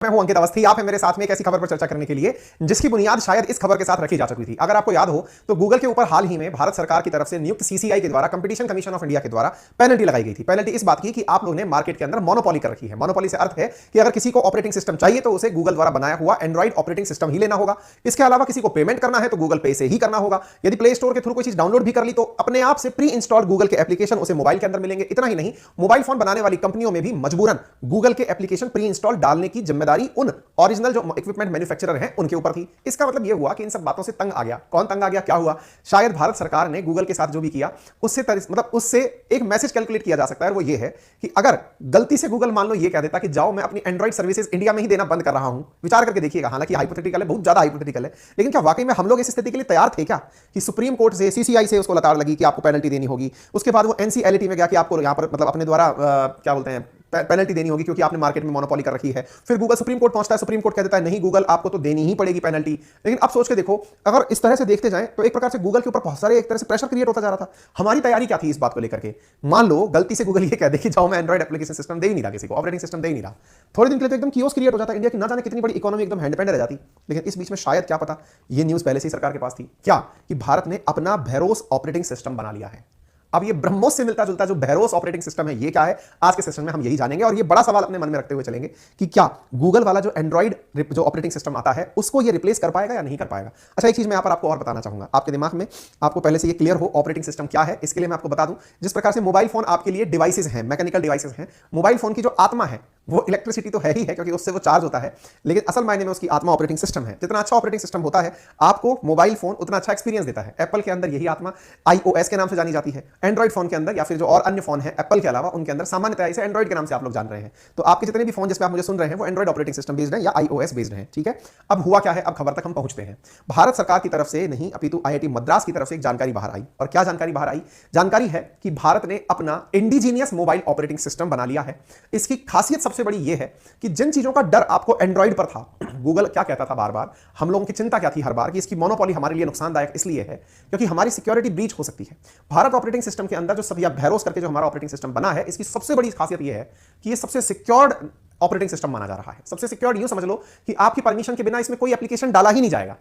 मैं हूं अंकित अवस्थी। आप हैं मेरे साथ में एक ऐसी खबर पर चर्चा करने के लिए जिसकी बुनियाद शायद इस खबर के साथ रखी जा चुकी थी। अगर आपको याद हो तो गूगल के ऊपर हाल ही में भारत सरकार की तरफ से नियुक्त सीसीआई के द्वारा, कंपटीशन कमीशन ऑफ इंडिया के द्वारा पेनल्टी लगाई गई थी। पेनल्टी इस बात की कि आप लोगों ने मार्केट के अंदर मोनोपोली कर रखी है। मोनोपोली से अर्थ है कि अगर किसी को ऑपरेटिंग सिस्टम चाहिए तो उसे गूगल द्वारा बनाया हुआ एंड्रॉइड ऑपरेटिंग सिस्टम ही लेना होगा। इसके अलावा किसी को पेमेंट करना है तो गूगल पे से ही करना होगा। यदि प्ले स्टोर के थ्रू कोई चीज डाउनलोड भी कर ली तो अपने आप से प्री इंस्टॉल्ड गूगल के एप्लीकेशन उसे मोबाइल के अंदर मिलेंगे। इतना ही नहीं, मोबाइल फोन बनाने वाली कंपनियों में भी मजबूरन गूगल के एप्लीकेशन प्री इंस्टॉल डालने की जिम्मेदारी उन ओरिजिनल जो इक्विपमेंट मैन्युफैक्चरर हैं उनके ऊपर थी। इसका मतलब यह हुआ कि इन सब बातों से तंग आ गया। कौन तंग आ गया, क्या हुआ? शायद भारत सरकार ने गूगल के साथ जो भी किया उससे एक मैसेज कैलकुलेट किया जा सकता है। वो ये है कि अगर गलती से गूगल मान लो ये कह देता कि जाओ मैं अपनी एंड्रॉइड सर्विसेज इंडिया में ही देना बंद कर रहा हूं, विचार करके देखिएगा, हालांकि हाइपोथेटिकल है, बहुत ज्यादा हाइपोथेटिकल है, लेकिन क्या वाकई में हम लोग इस स्थिति के लिए तैयार थे क्या कि सुप्रीम कोर्ट से, सीसीआई से उसको लताड़ लगी कि आपको पेनल्टी देनी होगी। उसके बाद वो एनसीएलटी में गया कि आपको यहां पर अपने द्वारा क्या बोलते हैं पेनल्टी देनी होगी क्योंकि आपने मार्केट में मोनोपोली कर रखी है। फिर गूगल सुप्रीम कोर्ट पहुंचता है, सुप्रीम कोर्ट कह देता है नहीं गूगल आपको तो देनी ही पड़ेगी पेनल्टी। लेकिन अब सोच के देखो, अगर इस तरह से देखते जाएं तो एक प्रकार से गूगल के ऊपर बहुत सारे एक तरह से प्रेशर क्रिएट होता जा रहा था। हमारी तैयारी क्या थी इस बात को लेकर के? मान लो गलती से गूगल ये कह दे कि जाओ मैं एंड्रॉइड एप्लीकेशन सिस्टम दे ही नहीं रहा, किसी को ऑपरेटिंग सिस्टम दे ही नहीं रहा, थोड़े दिन के लिए तो एकदम कियोस्क क्रिएट हो जाता है। इंडिया की ना जाने कितनी बड़ी इकोनॉमी एकदम हैंड पेंड रह जाती। लेकिन इस बीच में शायद क्या पता ये न्यूज पहले से ही सरकार के पास थी क्या कि भारत ने अपना भैरोस ऑपरेटिंग सिस्टम बना लिया है। अब ये ब्रह्मोस से मिलता जुलता जो भैरोस ऑपरेटिंग सिस्टम है ये क्या है, आज के सेशन में हम यही जानेंगे। और ये बड़ा सवाल अपने मन में रखते हुए चलेंगे कि क्या गूगल वाला जो एंड्रॉइड जो ऑपरेटिंग सिस्टम आता है उसको ये रिप्लेस कर पाएगा या नहीं कर पाएगा। अच्छा, एक चीज मैं यहां पर आपको और बताना चाहूंगा, आपके दिमाग में आपको पहले से ये क्लियर हो ऑपरेटिंग सिस्टम क्या है। इसके लिए मैं आपको बता दूं, जिस प्रकार से मोबाइल फोन आपके लिए डिवाइसेज हैं, मैकेनिकल डिवाइसेज हैं, मोबाइल फोन की जो आत्मा है वो इलेक्ट्रिसिटी तो है ही है क्योंकि उससे वो चार्ज होता है, लेकिन असल मायने में उसकी आत्मा ऑपरेटिंग सिस्टम है। जितना अच्छा ऑपरेटिंग सिस्टम होता है आपको मोबाइल फोन उतना अच्छा एक्सपीरियंस देता है। एप्पल के अंदर यही आत्मा iOS के नाम से जानी जाती है। एंड्रॉइड फोन के अंदर या फिर जो और अन्य फोन है एप्पल के अलावा उनके अंदर सामान्यतः इसे एंड्रॉइड के नाम से आप लोग जान रहे हैं। तो आपके जितने भी फोन जिसमें आप मुझे सुन रहे हैं वो एंड्रॉइड ऑपरेटिंग सिस्टम बेस्ड है या iOS बेस्ड है, ठीक है। अब हुआ क्या है, अब खबर तक हम पहुंचते हैं। भारत सरकार की तरफ से नहीं अपितु आईआईटी मद्रास की तरफ से एक जानकारी बाहर आई। और क्या जानकारी बाहर आई? जानकारी है कि भारत ने अपना इंडिजीनियस मोबाइल ऑपरेटिंग सिस्टम बना लिया है। इसकी खासियत सबसे बड़ी यह है कि जिन चीजों का डर आपको एंड्रॉइड पर था, गूगल क्या कहता था बार बार, हम लोगों की चिंता क्या थी हर बार कि इसकी मोनोपोली हमारे लिए नुकसानदायक इसलिए है क्योंकि हमारी सिक्योरिटी ब्रीच हो सकती है। भारत ऑपरेटिंग सिस्टम के अंदर जो सब या भैरोस करके जो हमारा ऑपरेटिंग सिस्टम बना है, इसकी सबसे बड़ी खासियत यह है कि यह सबसे सिक्योर्ड ऑपरेटिंग सिस्टम माना जा रहा है। सबसे सिक्योर्ड यूं समझ लो कि आपकी परमिशन के बिना इसमें कोई एप्लीकेशन डाला ही नहीं जाएगा।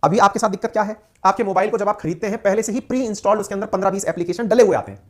अभी आपके साथ दिक्कत क्या है, आपके मोबाइल को जब आप खरीदते हैं पहले से ही प्री इंस्टॉल्ड उसके अंदर 15-20 एप्लीकेशन डले हुए आते हैं।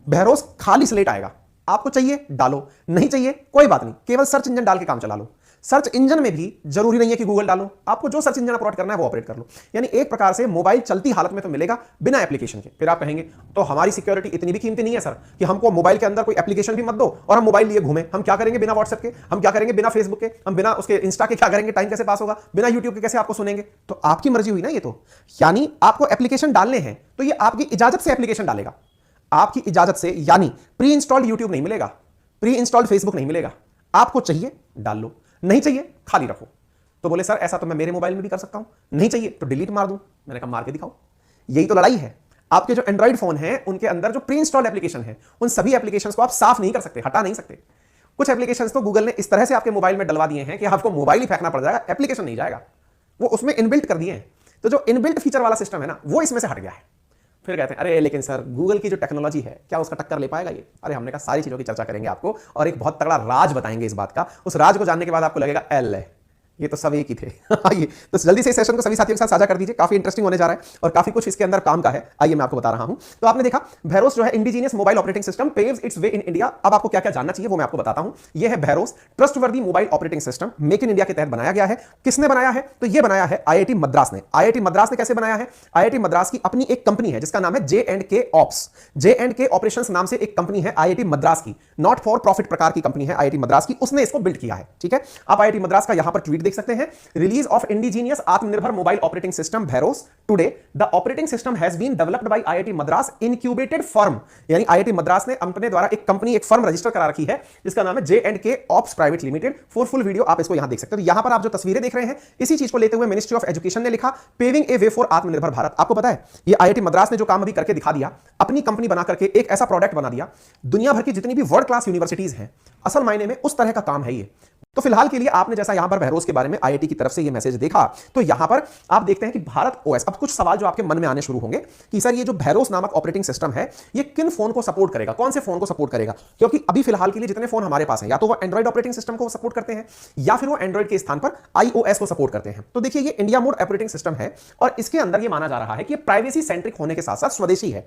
भैरोस खाली स्लेट आएगा, आपको चाहिए डालो, नहीं चाहिए कोई बात नहीं, केवल सर्च इंजन डाल के काम चला लो। सर्च इंजन में भी जरूरी नहीं है कि गूगल डालो, आपको जो सर्च इंजन ऑपरेट करना है वो ऑपरेट कर लो। यानी एक प्रकार से मोबाइल चलती हालत में तो मिलेगा बिना एप्लीकेशन के। फिर आप कहेंगे तो हमारी सिक्योरिटी इतनी भी कीमती नहीं है सर कि हमको मोबाइल के अंदर कोई एप्लीकेशन भी मत दो और हम मोबाइल लिए घूमें। हम क्या करेंगे बिना व्हाट्सएप के, हम क्या करेंगे बिना फेसबुक के, हम बिना उसके इंस्टा के क्या करेंगे, टाइम कैसे पास होगा, बिना यूट्यूब के कैसे आपको सुनेंगे। तो आपकी मर्जी हुई ना ये तो। यानी आपको एप्लीकेशन डालने हैं तो ये आपकी इजाजत से एप्लीकेशन डालेगा, आपकी इजाजत से। यानी प्री इंस्टॉल्ड यूट्यूब नहीं मिलेगा, प्री इंस्टॉल्ड फेसबुक नहीं मिलेगा। आपको चाहिए डाल लो, नहीं चाहिए खाली रखो। तो बोले सर ऐसा तो मैं मेरे मोबाइल में भी कर सकता हूं, नहीं चाहिए तो डिलीट मार दूं। मैंने कहा मार के दिखाओ। यही तो लड़ाई है। आपके जो एंड्रॉइड फोन है उनके अंदर जो प्री इंस्टॉल्ड एप्लीकेशन है उन सभी एप्लीकेशंस को आप साफ नहीं कर सकते, हटा नहीं सकते। कुछ एप्लीकेशंस तो गूगल ने इस तरह से आपके मोबाइल में डलवा दिए हैं कि आपको मोबाइल ही फेंकना पड़ जाएगा, एप्लीकेशन नहीं जाएगा। वो उसमें इनबिल्ट कर दिए हैं। तो जो इनबिल्ट फीचर वाला सिस्टम है ना वो इसमें से हट गया है। फिर कहते हैं अरे लेकिन सर गूगल की जो टेक्नोलॉजी है क्या उसका टक्कर ले पाएगा ये? अरे हमने कहा सारी चीजों की चर्चा करेंगे आपको और एक बहुत तगड़ा राज बताएंगे इस बात का। उस राज को जानने के बाद आपको लगेगा एल है, ये तो सब एक ही थे। आइए तो जल्दी से इस सेशन को सभी साथियों के साथ साझा कर दीजिए, काफी इंटरेस्टिंग होने जा रहा है और काफी कुछ इसके अंदर काम का है। आइए मैं आपको बता रहा हूं। तो आपने देखा भैरोस जो है indigenous mobile operating system paves it's way in India. अब आपको क्या क्या जानना चाहिए वो मैं आपको बताता हूं। यह है BharOS trustworthy mobile operating system, make in India के तहत बनाया गया है। किसने बनाया है? तो यह बनाया है आईआईटी मद्रास ने। आईआईटी मद्रास ने कैसे बनाया है? आईआईटी मद्रास की अपनी एक कंपनी है जिसका नाम है J&K ऑप्स। J&K ऑपरेशंस नाम से एक कंपनी है आईआईटी मद्रास की, नॉट फॉर प्रॉफिट प्रकार की कंपनी है आईआईटी मद्रास की, उसने इसको बिल्ड किया है। ठीक है, आप आईआईटी मद्रास का यहां पर ट्वीट देख सकते हैं। Release of indigenous आत्मनिर्भर mobile operating system BharOS. Today the operating system has been developed by IIT Madras incubated firm. यानी आईआईटी मद्रास ने अपने द्वारा एक कंपनी, एक फर्म रजिस्टर करा रखी है जिसका नाम है J&K ops private limited. Full video आप इसको यहां देख सकते हो। यहां पर आप जो तस्वीरें देख रहे हैं इसी चीज को लेते हुए मिनिस्ट्री ऑफ एजुकेशन ने लिखा पेविंग ए वे फॉर आत्मनिर्भर भारत। आपको पता है ये आईआईटी मद्रास ने जो काम अभी करके दिखा दिया, अपनी कंपनी बना करके एक ऐसा प्रोडक्ट बना दिया, दुनिया भर की जितनी भी वर्ल्ड क्लास यूनिवर्सिटीज हैं असल मायने में उस तरह का काम है ये। तो फिलहाल के लिए आपने जैसा यहां पर बहरोज के बारे में आईआईटी की तरफ से ये मैसेज देखा, तो यहां पर आप देखते हैं कि भारत ओएस। अब कुछ सवाल जो आपके मन में आने शुरू होंगे कि सर ये जो बहरोज नामक ऑपरेटिंग सिस्टम है ये किन फोन को सपोर्ट करेगा, कौन से फोन को सपोर्ट करेगा, क्योंकि अभी फिलहाल के लिए जितने फोन हमारे पास हैं या तो वो एंड्रॉइड ऑपरेटिंग सिस्टम को सपोर्ट करते हैं या फिर वो एंड्रॉइड के स्थान पर आईओएस को सपोर्ट करते हैं। तो देखिए ये इंडिया मोड ऑपरेटिंग सिस्टम है और इसके अंदर ये माना जा रहा है कि प्राइवेसी सेंट्रिक होने के साथ साथ स्वदेशी है,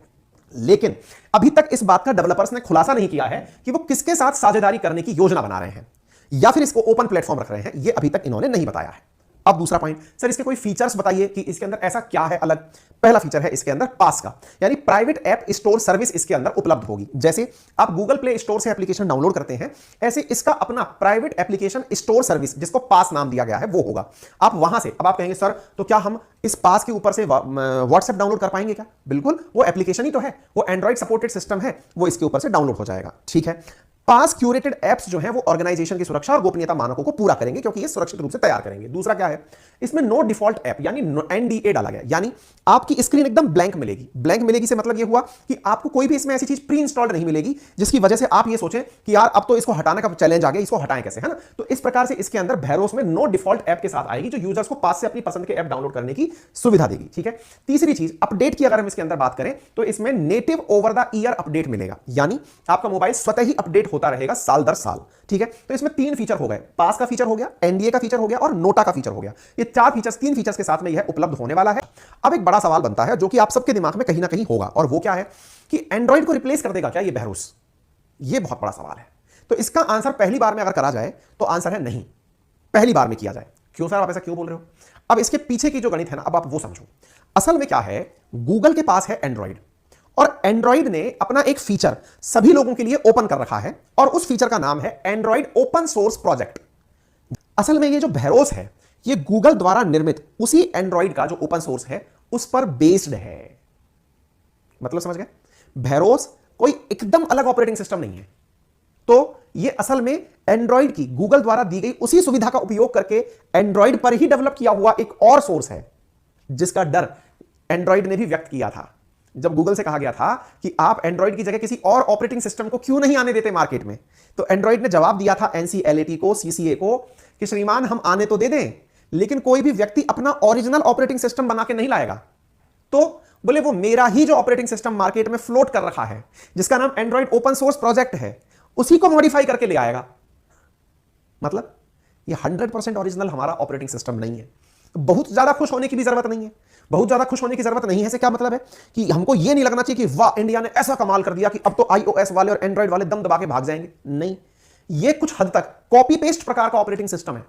लेकिन अभी तक इस बात का डेवलपर्स ने खुलासा नहीं किया है कि वो किसके साथ साझेदारी करने की योजना बना रहे हैं या फिर इसको ओपन प्लेटफॉर्म रख रहे हैं, ये अभी तक इन्होंने नहीं बताया है। अब दूसरा पॉइंट, सर इसके कोई फीचर्स बताइए कि इसके अंदर ऐसा क्या है अलग। पहला फीचर है इसके अंदर पास का, यानी प्राइवेट ऐप स्टोर सर्विस इसके अंदर उपलब्ध होगी। जैसे आप गूगल प्ले स्टोर से एप्लीकेशन डाउनलोड करते हैं, ऐसे इसका अपना प्राइवेट एप्लीकेशन स्टोर सर्विस जिसको पास नाम दिया गया है वो होगा। आप वहां से, अब आप कहेंगे सर तो क्या हम इस पास के ऊपर से व्हाट्सएप डाउनलोड कर पाएंगे क्या? बिल्कुल, वो एप्लीकेशन ही तो है, वो एंड्रॉइड सपोर्टेड सिस्टम है, वो इसके ऊपर से डाउनलोड हो जाएगा। ठीक है, पास क्यूरेटेड एप्स जो हैं वो ऑर्गेनाइजेशन की सुरक्षा और गोपनीयता मानकों को पूरा करेंगे क्योंकि ये सुरक्षित रूप से तैयार करेंगे। दूसरा क्या है, इसमें नो डिफॉल्ट ऐप यानी एनडीए डाला गया, यानी आपकी स्क्रीन एकदम ब्लैंक मिलेगी। ब्लैंक मिलेगी से मतलब ये हुआ कि आपको कोई भी इसमें ऐसी चीज प्री इंस्टॉल्ड नहीं मिलेगी जिसकी वजह से आप ये सोचें कि यार अब तो इसको हटाने का चैलेंज आ गया, इसको हटाएं कैसे, है ना। तो इस प्रकार से इसके अंदर बहरोस में नो डिफॉल्ट ऐप के साथ आएगी जो यूजर्स को पास से अपनी पसंद के ऐप डाउनलोड करने की सुविधा देगी। ठीक है, तीसरी चीज अपडेट की अगर हम इसके अंदर बात करें तो इसमें native over the year update मिलेगा, यानी आपका मोबाइल स्वतः ही अपडेट होता रहेगा साल साल। ठीक है, तो इसमें तीन फीचर हो गए, पास का फीचर हो गया, एनडीए का फीचर हो गया और नोटा का फीचर हो गया। ये चार फीचर्स, तीन फीचर्स के साथ में यह उपलब्ध होने वाला है। अब एक बड़ा सवाल बनता है जो कि आप सबके दिमाग में कहीं ना कहीं होगा, और वो क्या है कि एंड्रॉइड को रिप्लेस कर देगा क्या ये बहरोस? ये बहुत बड़ा सवाल है। तो इसका आंसर पहली बार में अगर करा जाए तो आंसर है नहीं, पहली बार में किया जाए। क्यों सर, आप ऐसा क्यों बोल रहे हो? अब इसके पीछे की जो गणित है ना, अब आप वो समझो। असल में क्या है, गूगल के पास है एंड्रॉइड और एंड्रॉइड ने अपना एक फीचर सभी लोगों के लिए ओपन कर रखा है और उस फीचर का नाम है एंड्रॉइड ओपन सोर्स प्रोजेक्ट। असल में ये जो बहरोस है ये गूगल द्वारा निर्मित उसी एंड्रॉइड का जो ओपन सोर्स है उस पर बेस्ड है। मतलब समझ गए, बहरोस कोई एकदम अलग ऑपरेटिंग सिस्टम नहीं है। तो ये असल में एंड्रॉइड की गूगल द्वारा दी गई उसी सुविधा का उपयोग करके एंड्रॉइड पर ही डेवलप किया हुआ एक और सोर्स है, जिसका डर एंड्रॉइड ने भी व्यक्त किया था जब गूगल से कहा गया था कि आप एंड्रॉइड की जगह किसी और ऑपरेटिंग सिस्टम को क्यों नहीं आने देते मार्केट में। तो एंड्रॉइड ने जवाब दिया था एनसीएलएटी को, सीसीए को, कि श्रीमान हम आने तो दे दें लेकिन कोई भी व्यक्ति अपना ओरिजिनल ऑपरेटिंग सिस्टम बना के नहीं लाएगा। तो बोले वो मेरा ही जो ऑपरेटिंग सिस्टम मार्केट में फ्लोट कर रखा है जिसका नाम एंड्रॉइड ओपन सोर्स प्रोजेक्ट है उसी को मॉडिफाई करके ले आएगा। मतलब ये 100% ओरिजिनल हमारा ऑपरेटिंग सिस्टम नहीं है। बहुत ज्यादा खुश होने की भी जरूरत नहीं है, बहुत ज्यादा खुश होने की जरूरत नहीं है। से क्या मतलब है कि हमको ये नहीं लगना चाहिए कि वाह इंडिया ने ऐसा कमाल कर दिया कि अब तो आईओएस वाले और एंड्रॉइड वाले दम दबा के भाग जाएंगे। नहीं, ये कुछ हद तक कॉपी पेस्ट प्रकार का ऑपरेटिंग सिस्टम है।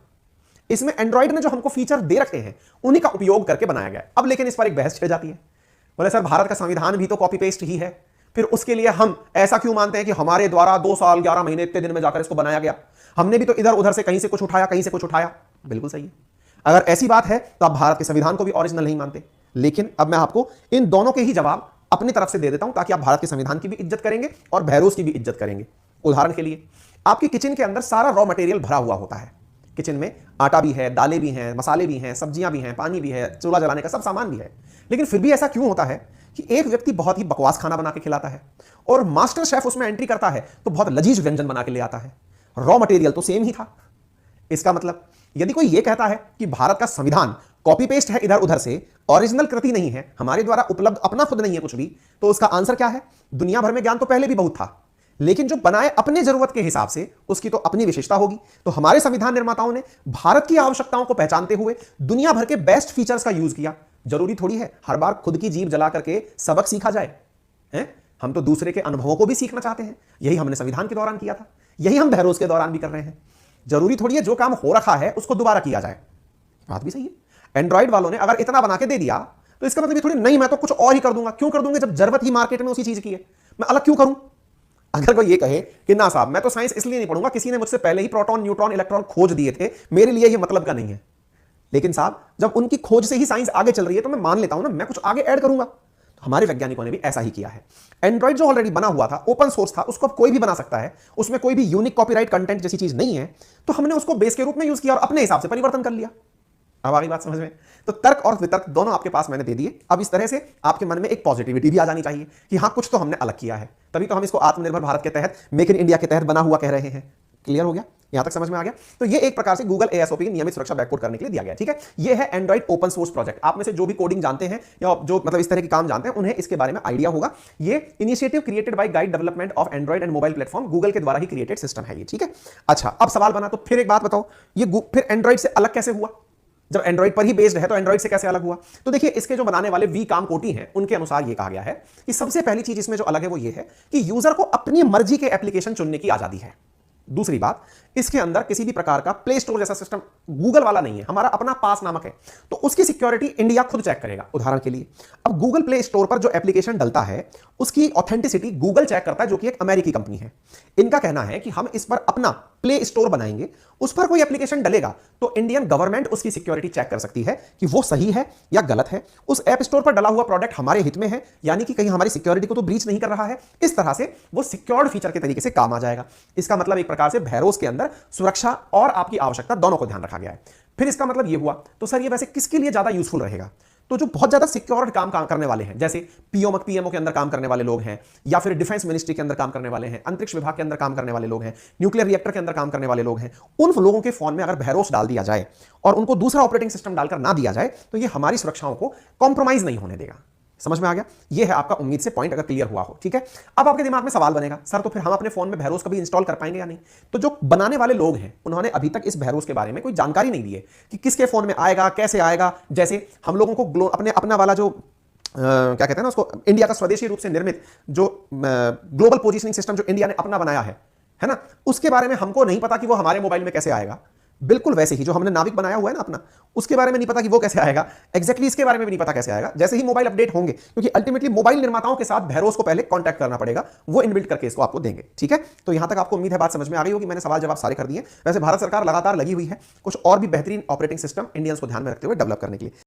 इसमें एंड्रॉइड ने जो हमको फीचर दे रखे हैं उन्हीं का उपयोग करके बनाया गया। अब लेकिन इस पर एक बहस छिड़ जाती है, बोले सर भारत का संविधान भी तो कॉपी पेस्ट ही है, फिर उसके लिए हम ऐसा क्यों मानते हैं कि हमारे द्वारा 2 साल 11 महीने इतने दिन में जाकर इसको बनाया गया, हमने भी तो इधर उधर से कहीं से कुछ उठाया कहीं से कुछ उठाया। बिल्कुल सही है, अगर ऐसी बात है तो आप भारत के संविधान को भी ओरिजिनल नहीं मानते। लेकिन अब मैं आपको इन दोनों के ही जवाब अपनी तरफ से दे देता हूं ताकि आप भारत के संविधान की भी इज्जत करेंगे और बहरोस की भी इज्जत करेंगे। उदाहरण के लिए आपकी किचन के अंदर सारा रॉ मटेरियल भरा हुआ होता है। किचन में आटा भी है, दालें भी हैं, मसाले भी हैं, सब्जियां भी हैं, पानी भी है, चूल्हा जलाने का सब सामान भी है। लेकिन फिर भी ऐसा क्यों होता है कि एक व्यक्ति बहुत ही बकवास खाना बना के खिलाता है और मास्टर शेफ उसमें एंट्री करता है तो बहुत लजीज व्यंजन बना के ले आता है। रॉ मटेरियल तो सेम ही था। इसका मतलब यदि कोई यह कहता है कि भारत का संविधान कॉपी पेस्ट है इधर उधर से, ओरिजिनल कृति नहीं है, हमारे द्वारा उपलब्ध अपना खुद नहीं है कुछ भी, तो उसका आंसर क्या है? दुनिया भर में ज्ञान तो पहले भी बहुत था, लेकिन जो बनाए अपने जरूरत के हिसाब से उसकी तो अपनी विशेषता होगी। तो हमारे संविधान निर्माताओं ने भारत की आवश्यकताओं को पहचानते हुए दुनिया भर के बेस्ट फीचर्स का यूज किया। जरूरी थोड़ी है हर बार खुद की जीभ जला करके सबक सीखा जाए, हैं? हम तो दूसरे के अनुभवों को भी सीखना चाहते हैं। यही हमने संविधान के दौरान किया था, यही हम बहरोस के दौरान भी कर रहे हैं। जरूरी थोड़ी है जो काम हो रखा है उसको दोबारा किया जाए। बात भी सही है। एंड्रॉइड वालों ने अगर इतना बना के दे दिया तो इसका मतलब थोड़ी नहीं मैं तो कुछ और ही कर दूंगा। क्यों कर दूंगे जब जरूरत ही मार्केट में उसी चीज की है, मैं अलग क्यों करूं? अगर कोई ये कहे कि ना साहब मैं तो साइंस इसलिए नहीं पढ़ूंगा, किसी ने मुझसे पहले ही प्रोटॉन न्यूट्रॉन इलेक्ट्रॉन खोज दिए थे, मेरे लिए ये मतलब का नहीं है। लेकिन साहब जब उनकी खोज से ही साइंस आगे चल रही है तो मैं मान लेता हूं ना, मैं कुछ आगे ऐड करूंगा। तो हमारे वैज्ञानिकों ने भी ऐसा ही किया है। एंड्रॉइड जो ऑलरेडी बना हुआ था, ओपन सोर्स था, उसको अब कोई भी बना सकता है, उसमें कोई भी यूनिक कॉपीराइट कंटेंट जैसी चीज नहीं है, तो हमने उसको बेस के रूप में यूज किया और अपने हिसाब से परिवर्तन कर लिया। अब आगे बात समझ में? तो तर्क और वितर्क दोनों आपके पास मैंने दे दिए। अब इस तरह से आपके मन में एक पॉजिटिविटी भी आ जानी चाहिए कि हाँ कुछ तो हमने अलग किया है, तभी तो हम इसको आत्मनिर्भर भारत के तहत, मेक इन इंडिया के तहत बना हुआ कह रहे हैं। क्लियर हो गया? यहां तक समझ में आ गया। तो ये एक प्रकार से गूगल एएसओपी की नियमित सुरक्षा बैकपोर्ट करने के लिए दिया गया। ठीक है, ये है एंड्रॉइड ओपन सोर्स प्रोजेक्ट। आप में से जो भी कोडिंग जानते हैं या जो मतलब इस तरह के काम जानते हैं उन्हें इसके बारे में आइडिया होगा। ये initiative created by guide development of Android and mobile platform, Google के द्वारा ही क्रिएटेड सिस्टम है ये। ठीक है, अच्छा अब सवाल बना तो फिर एक बात बताओ, ये फिर एंड्रॉइड से अलग कैसे हुआ? जब एंड्रॉइड पर ही बेस्ड है तो एंड्रॉइड से कैसे अलग हुआ? तो देखिए, इसके जो बनाने वाले वी काम कोटी हैं उनके अनुसार ये कहा गया है कि सबसे पहली चीज इसमें जो अलग है वो ये है कि यूजर को अपनी मर्जी के एप्लीकेशन चुनने की आजादी है। दूसरी बात, इसके अंदर किसी भी प्रकार का प्ले स्टोर जैसा सिस्टम गूगल वाला नहीं है, हमारा अपना पास नामक है, तो उसकी सिक्योरिटी इंडिया खुद चेक करेगा। उदाहरण के लिए, अब गूगल प्ले स्टोर पर जो एप्लीकेशन डलता है उसकी ऑथेंटिसिटी गूगल चेक करता है, जो कि एक अमेरिकी कंपनी है। इनका कहना है कि हम इस पर अपना प्ले स्टोर बनाएंगे, उस पर कोई एप्लीकेशन डलेगा तो इंडियन गवर्नमेंट उसकी सिक्योरिटी चेक कर सकती है कि वो सही है या गलत है, उस ऐप स्टोर पर डला हुआ प्रोडक्ट हमारे हित में है, यानी कि कहीं हमारी सिक्योरिटी को तो ब्रीच नहीं कर रहा है। इस तरह से वो सिक्योर्ड फीचर के तरीके से काम आ जाएगा। इसका मतलब एक प्रकार से भैरोस के अंदर सुरक्षा और आपकी आवश्यकता दोनों को ध्यान रखा गया है। फिर इसका मतलब ये हुआ, तो सर ये वैसे किसके लिए ज्यादा यूजफुल रहेगा? तो जो बहुत ज्यादा सिक्योर्ड काम करने वाले हैं, जैसे पीएमओ के अंदर काम करने वाले लोग हैं, या फिर डिफेंस मिनिस्ट्री के अंदर काम करने वाले हैं, अंतरिक्ष विभाग के अंदर काम करने वाले लोग हैं, न्यूक्लियर रिएक्टर के अंदर काम करने वाले लोग हैं, उन लोगों के फोन में अगर भैरोस डाल दिया जाए और उनको दूसरा ऑपरेटिंग सिस्टम डालकर ना दिया जाए तो ये हमारी सुरक्षाओं को कॉम्प्रोमाइज नहीं होने देगा। समझ में आ गया? ये है आपका उम्मीद से पॉइंट, अगर क्लियर हुआ हो। ठीक है, अब आपके दिमाग में सवाल बनेगा, सर तो फिर हम अपने फोन में भैरोस कभी इंस्टॉल कर पाएंगे या नहीं? तो जो बनाने वाले लोग हैं उन्होंने अभी तक इस भैरोस के बारे में कोई जानकारी नहीं दी है कि किसके फोन में आएगा, कैसे आएगा। जैसे हम लोगों को अपना वाला जो क्या कहते हैं ना उसको, इंडिया का स्वदेशी रूप से निर्मित जो ग्लोबल पोजिशनिंग सिस्टम जो इंडिया ने अपना बनाया है ना, उसके बारे में हमको नहीं पता कि वो हमारे मोबाइल में कैसे आएगा। बिल्कुल वैसे ही जो हमने नाविक बनाया हुआ है ना अपना, उसके बारे में नहीं पता कि वो कैसे आएगा, एग्जैक्टली इसके बारे में भी नहीं पता कैसे आएगा। जैसे ही मोबाइल अपडेट होंगे, क्योंकि अल्टीमेटली मोबाइल निर्माताओं के साथ भैरोस को पहले कांटेक्ट करना पड़ेगा, वो इनबिल्ट करके इसको आपको देंगे। ठीक है, तो यहां तक आपको उम्मीद है बात समझ में आ गई होगी। मैंने सवाल जवाब सारे कर दिए। वैसे भारत सरकार लगातार लगी हुई है कुछ और भी बेहतरीन ऑपरेटिंग सिस्टम इंडियंस को ध्यान में रखते हुए डेवलप करने के लिए।